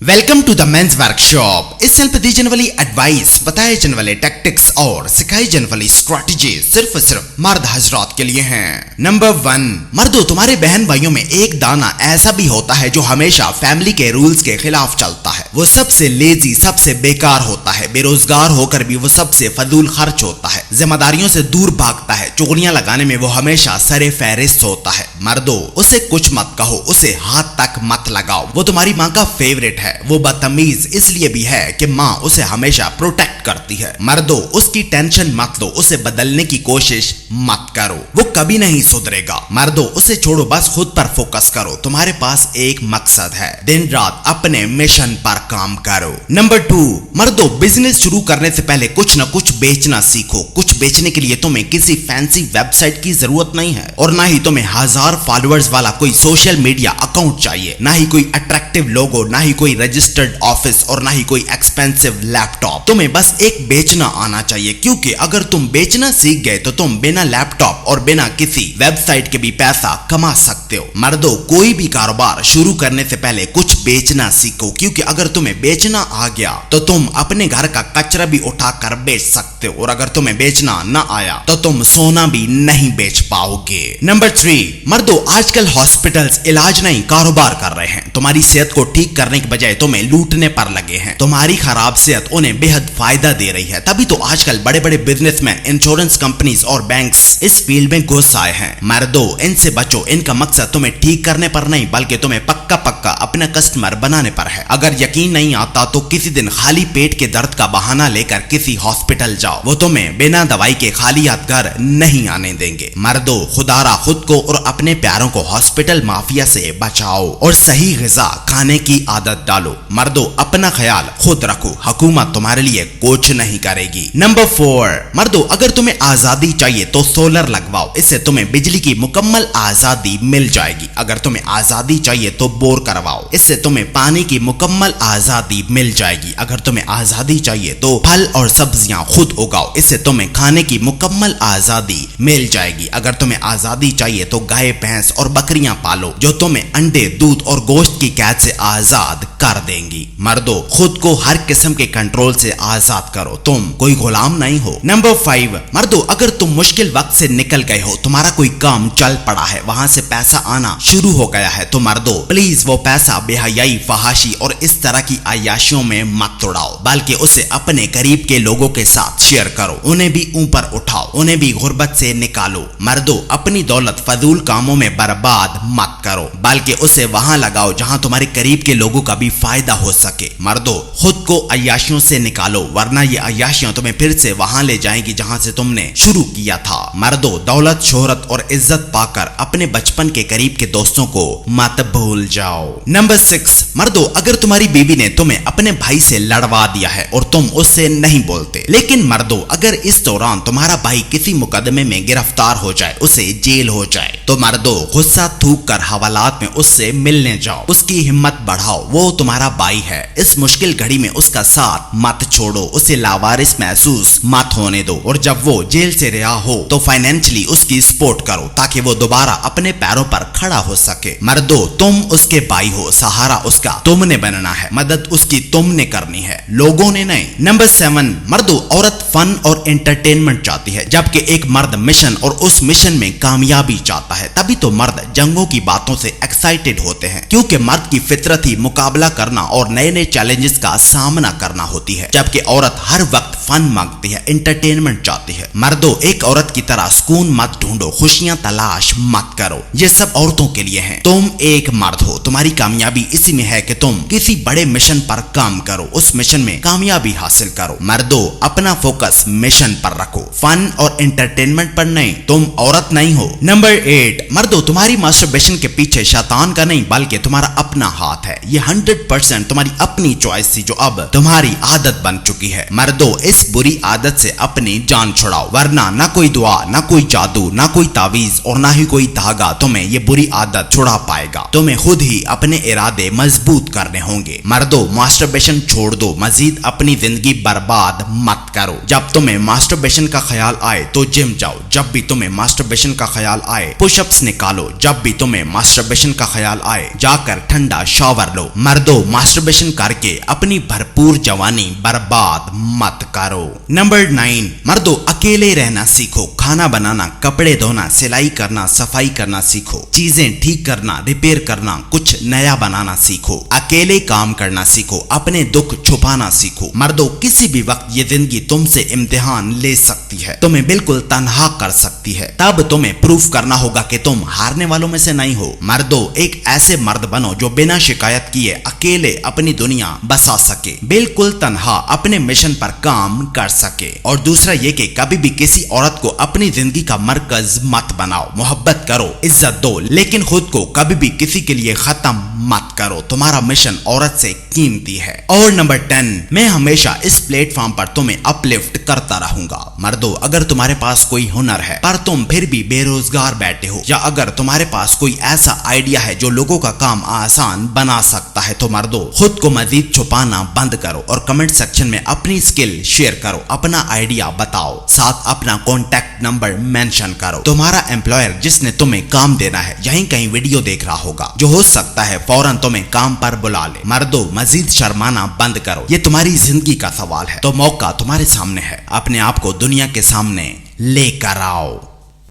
Welcome to the men's workshop. इस channel पर दी जाने वाली एडवाइस, बताए जाने वाले टैक्टिक्स और सिखाई जाने वाली स्ट्रैटेजी सिर्फ मर्द हजरात के लिए हैं। नंबर 1, मर्दों, तुम्हारे बहन भाइयों में एक दाना ऐसा भी होता है जो हमेशा फैमिली के रूल्स के खिलाफ चलता है। वो सबसे लेजी, सबसे बेकार होता है। बेरोजगार होकर भी वो सबसे फजूल खर्च होता है। जिम्मेदारियों से दूर भागता है। चुगलियां लगाने में वो हमेशा सरे फहरिस्त होता है। मर्दों, उसे कुछ मत कहो, उसे हाथ तक मत लगाओ। वो तुम्हारी माँ का फेवरेट है। वो बदतमीज इसलिए भी है कि माँ उसे हमेशा प्रोटेक्ट करती है। मर्दों, उसकी टेंशन मत लो, उसे बदलने की कोशिश मत करो, वो कभी नहीं सुधरेगा। मर्दों, उसे छोड़ो, बस खुद पर फोकस करो। तुम्हारे पास एक मकसद है, दिन रात अपने मिशन पर काम करो। नंबर 2, मर्दों, बिजनेस शुरू करने से पहले कुछ न कुछ बेचना सीखो। कुछ बेचने के लिए तुम्हें किसी फैंसी वेबसाइट की जरूरत नहीं है और ना ही तुम्हें 1000 फॉलोअर्स वाला कोई सोशल मीडिया अकाउंट चाहिए, ना ही कोई अट्रैक्टिव लोगो, ना ही कोई रजिस्टर्ड ऑफिस और ना ही कोई एक्सपेंसिव लैपटॉप। तुम्हें बस एक बेचना आना चाहिए, क्योंकि अगर तुम बेचना सीख गए तो तुम बिना लैपटॉप और बिना किसी वेबसाइट के भी पैसा कमा सकते हो। मर्दों, कोई भी कारोबार शुरू करने से पहले कुछ बेचना सीखो, क्योंकि अगर तुम्हें बेचना आ गया तो तुम अपने घर का कचरा भी उठाकर बेच सकते हो, और अगर तुम्हें बेचना न आया तो तुम सोना भी नहीं बेच पाओगे। नंबर 3, मर्दों, आजकल हॉस्पिटल्स इलाज नहीं कारोबार कर रहे हैं। तुम्हारी सेहत को ठीक करने के बजाय तुम्हें लूटने पर लगे हैं। तुम्हारी खराब सेहत उन्हें बेहद फायदा दे रही है। तभी तो आजकल बड़े बड़े बिजनेसमैन, इंश्योरेंस कंपनीज और बैंक्स इस फील्ड में घुस आए हैं। मर्दों, इनसे बचो। इनका मकसद तुम्हें ठीक करने पर नहीं, बल्कि तुम्हें पक्का अपना कस्टमर बनाने पर है। अगर यकीन नहीं आता तो किसी दिन खाली पेट के दर्द का बहाना लेकर किसी हॉस्पिटल जाओ, वो तुम्हें बिना दवाई के खाली हाथ घर नहीं आने देंगे। मर्दों, खुदारा खुद को और अपने प्यारों को हॉस्पिटल माफिया से बचाओ और सही ग़िज़ा खाने की आदत डालो। मर्दों, अपना ख्याल खुद रखो, हुकूमत तुम्हारे लिए कुछ नहीं करेगी। नंबर 4, मर्दों, अगर तुम्हें आजादी चाहिए तो सोलर लगवाओ, इससे तुम्हें बिजली की मुकम्मल आजादी मिल जाएगी। अगर तुम्हें आजादी चाहिए तो बोर करवाओ, इससे तुम्हें पानी की मुकम्मल आजादी मिल जाएगी। अगर तुम्हें आजादी चाहिए तो फल और सब्जियां खुद उगाओ, इससे तुम्हें खाने की मुकम्मल आजादी मिल जाएगी। अगर तुम्हें आजादी चाहिए तो गाय, भैंस और बकरियां पालो, जो तुम्हें अंडे, दूध और गोश्त की कैद से आजाद कर देंगी। मर्दों, खुद को हर किस्म के कंट्रोल से आजाद करो, तुम कोई गुलाम नहीं हो। नंबर 5, मर्दों, अगर तुम मुश्किल वक्त से निकल गए हो, तुम्हारा कोई काम चल पड़ा है, वहां से पैसा आना शुरू हो गया है, तो मर्दों प्लीज वो पैसा बेहयाई, फहाशी और इस तरह की अय्याशियों में मत उड़ाओ, बल्कि उसे अपने करीब के लोगों के साथ शेयर करो। उन्हें भी ऊपर उठाओ, उन्हें भी गुर्बत से निकालो। मर्दों, अपनी दौलत फजूल कामों में बर्बाद मत करो, बल्कि उसे वहां लगाओ जहां तुम्हारे करीब के लोगों का भी फायदा हो सके। मर्दों, खुद को अय्याशियों से निकालो, वरना ये अय्याशियां तुम्हें फिर से वहां ले जाएंगी जहां से तुमने शुरू किया था। मर्दों, दौलत, शोहरत और इज्जत पाकर अपने बचपन के करीब के दोस्तों को मत भूल जाओ। नंबर 6, मर्दों, अगर तुम्हारी बीवी ने तुम्हें अपने भाई से लड़वा दिया है और तुम उससे नहीं बोलते, लेकिन मर्दों, अगर इस दौरान तुम्हारा भाई किसी मुकदमे में गिरफ्तार हो जाए, उसे जेल हो जाए, तो मर्दों गुस्सा थूक कर हवालात में उससे मिलने जाओ, उसकी हिम्मत बढ़ाओ। वो तुम्हारा भाई है, इस मुश्किल घड़ी में उसका साथ मत छोड़ो, उसे लावारिस महसूस मत होने दो, और जब वो जेल से रिहा हो तो फाइनेंशियली उसकी सपोर्ट करो, ताकि वो दोबारा अपने पैरों पर खड़ा हो सके। मर्दों, तुम उसके भाई हो, सहारा उसका तुमने बनना है, मदद उसकी तुमने करनी है, लोगों ने नहीं। नंबर 7, मर्दों, औरत फन और एंटरटेनमेंट चाहती है, जबकि एक मर्द मिशन और उस मिशन में कामयाबी चाहता है। तभी तो मर्द जंगों की बातों से एक्साइटेड होते हैं, क्योंकि मर्द की फितरत ही मुकाबला करना और नए नए चैलेंजेस का सामना करना होती है, जबकि औरत हर वक्त फन मांगती है, एंटरटेनमेंट चाहती है। मर्दों, एक औरत की तरह सुकून मत ढूंढो, खुशियां तलाश मत करो, ये सब औरतों के लिए है। तुम एक मर्द हो, तुम्हारी कामयाबी इसी में है कि तुम किसी बड़े मिशन पर काम करो, उस मिशन में कामयाबी हासिल करो। मर्दों, अपना फोकस मिशन पर रखो, फन और एंटरटेनमेंट पर नहीं। तुम औरत नहीं हो। नंबर 8, मर्दों, तुम्हारी मास्टरबेशन के पीछे शैतान का नहीं, बल्कि तुम्हारा अपना हाथ है। ये 100% तुम्हारी अपनी चॉइस थी, जो अब तुम्हारी आदत बन चुकी है। मर्दों, इस बुरी आदत से अपनी जान छुड़ाओ, वरना ना कोई दुआ, ना कोई जादू, ना कोई तावीज और ना ही कोई धागा तुम्हें ये बुरी आदत छुड़ा पाएगा। तुम्हें खुद ही अपने इरादे मजबूत करने होंगे। मर्दों, मास्टरबेशन छोड़ दो, मजीद अपनी जिंदगी बर्बाद मत करो। जब तुम्हें मास्टरबेशन का ख्याल आए तो जिम जाओ, जब भी तुम्हें मास्टरबेशन का ख्याल आए पुशअप्स निकालो, जब भी तुम्हें मास्टरबेशन का ख्याल आए जाकर ठंडा शावर लो। मर्दों, मर्दों मास्टरबेशन करके अपनी भरपूर जवानी बर्बाद मत करो। नंबर 9, मर्दों अकेले रहना सीखो, खाना बनाना, कपड़े धोना, सिलाई करना, सफाई करना सीखो, चीजें ठीक करना, रिपेयर करना, कुछ नया बनाना सीखो, अकेले काम करना सीखो, अपने दुख छुपाना सीखो। मर्दों किसी भी वक्त ये जिंदगी तुमसे इम्तिहान ले सकती है, तुम्हें बिल्कुल तन्हा कर सकती है, तब तुम्हें प्रूफ करना होगा कि तुम हारने वालों में से नहीं हो। मर्दों एक ऐसे मर्द बनो जो बिना शिकायत किए अकेले अपनी दुनिया बसा सके, बिल्कुल तन्हा अपने मिशन पर काम कर सके। और दूसरा ये कि कभी भी किसी औरत को अपनी जिंदगी का मरकज मत बनाओ, मोहब्बत करो, इज्जत दो, लेकिन खुद को कभी भी किसी के लिए खत्म मत करो। तुम्हारा मिशन औरत से कीमती है। और नंबर 10, मैं हमेशा इस प्लेटफॉर्म पर तुम्हें अपलिफ्ट करता रहूंगा। मर्दों अगर तुम्हारे पास कोई हुनर है पर तुम फिर भी बेरोजगार बैठे हो, या अगर तुम्हारे पास कोई ऐसा आइडिया है जो लोगों का काम आसान बना सकता है, तो मर्दों खुद को मजीद छुपाना बंद करो और कमेंट सेक्शन में अपनी स्किल शेयर करो, अपना आइडिया बताओ, साथ अपना कॉन्टैक्ट नंबर मेंशन करो। तुम्हारा एम्प्लॉयर जिसने तुम्हें काम देना है यहीं कहीं वीडियो देख रहा होगा, जो हो सकता है फौरन तुम्हें काम पर बुला ले। मर्दों मजीद शर्माना बंद करो, ये तुम्हारी जिंदगी का सवाल है, तो मौका तुम्हारे सामने है, अपने आप को दुनिया के सामने लेकर आओ।